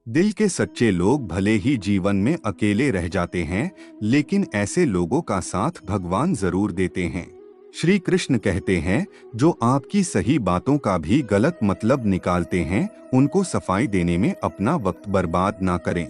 दिल के सच्चे लोग भले ही जीवन में अकेले रह जाते हैं, लेकिन ऐसे लोगों का साथ भगवान जरूर देते हैं। श्री कृष्ण कहते हैं, जो आपकी सही बातों का भी गलत मतलब निकालते हैं, उनको सफाई देने में अपना वक्त बर्बाद ना करें।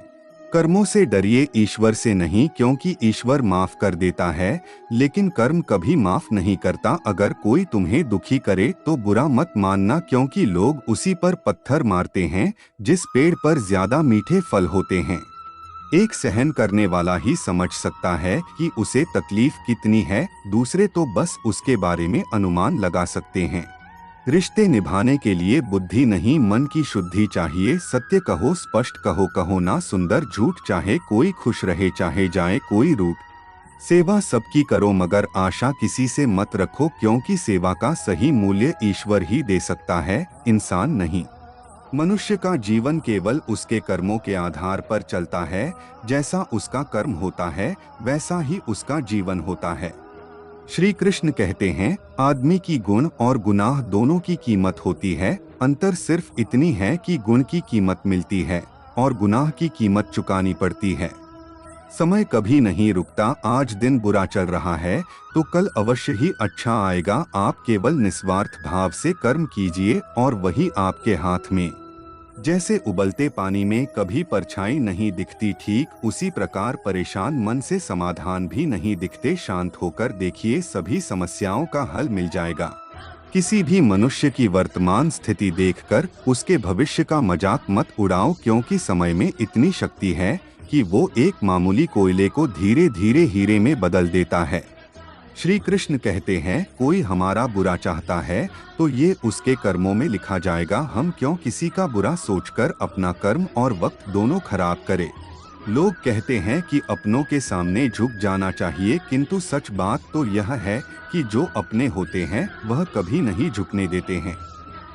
कर्मों से डरिए, ईश्वर से नहीं, क्योंकि ईश्वर माफ कर देता है, लेकिन कर्म कभी माफ नहीं करता। अगर कोई तुम्हें दुखी करे तो बुरा मत मानना, क्योंकि लोग उसी पर पत्थर मारते हैं जिस पेड़ पर ज्यादा मीठे फल होते हैं। एक सहन करने वाला ही समझ सकता है कि उसे तकलीफ कितनी है, दूसरे तो बस उसके बारे में अनुमान लगा सकते हैं। रिश्ते निभाने के लिए बुद्धि नहीं, मन की शुद्धि चाहिए। सत्य कहो, स्पष्ट कहो, कहो ना सुंदर झूठ, चाहे कोई खुश रहे चाहे जाए कोई रूठ। सेवा सबकी करो मगर आशा किसी से मत रखो, क्योंकि सेवा का सही मूल्य ईश्वर ही दे सकता है, इंसान नहीं। मनुष्य का जीवन केवल उसके कर्मों के आधार पर चलता है। जैसा उसका कर्म होता है वैसा ही उसका जीवन होता है। श्री कृष्ण कहते हैं, आदमी की गुण और गुनाह दोनों की कीमत होती है। अंतर सिर्फ इतनी है कि गुण की कीमत मिलती है और गुनाह की कीमत चुकानी पड़ती है। समय कभी नहीं रुकता। आज दिन बुरा चल रहा है तो कल अवश्य ही अच्छा आएगा। आप केवल निस्वार्थ भाव से कर्म कीजिए और वही आपके हाथ में। जैसे उबलते पानी में कभी परछाई नहीं दिखती, ठीक उसी प्रकार परेशान मन से समाधान भी नहीं दिखते। शांत होकर देखिए, सभी समस्याओं का हल मिल जाएगा। किसी भी मनुष्य की वर्तमान स्थिति देखकर उसके भविष्य का मजाक मत उड़ाओ, क्योंकि समय में इतनी शक्ति है कि वो एक मामूली कोयले को धीरे धीरे हीरे में बदल देता है। श्री कृष्ण कहते हैं, कोई हमारा बुरा चाहता है तो ये उसके कर्मों में लिखा जाएगा। हम क्यों किसी का बुरा सोचकर अपना कर्म और वक्त दोनों खराब करें। लोग कहते हैं कि अपनों के सामने झुक जाना चाहिए, किंतु सच बात तो यह है कि जो अपने होते हैं वह कभी नहीं झुकने देते हैं।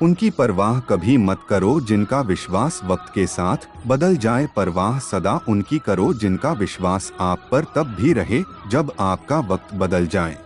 उनकी परवाह कभी मत करो जिनका विश्वास वक्त के साथ बदल जाए। परवाह सदा उनकी करो जिनका विश्वास आप पर तब भी रहे जब आपका वक्त बदल जाए।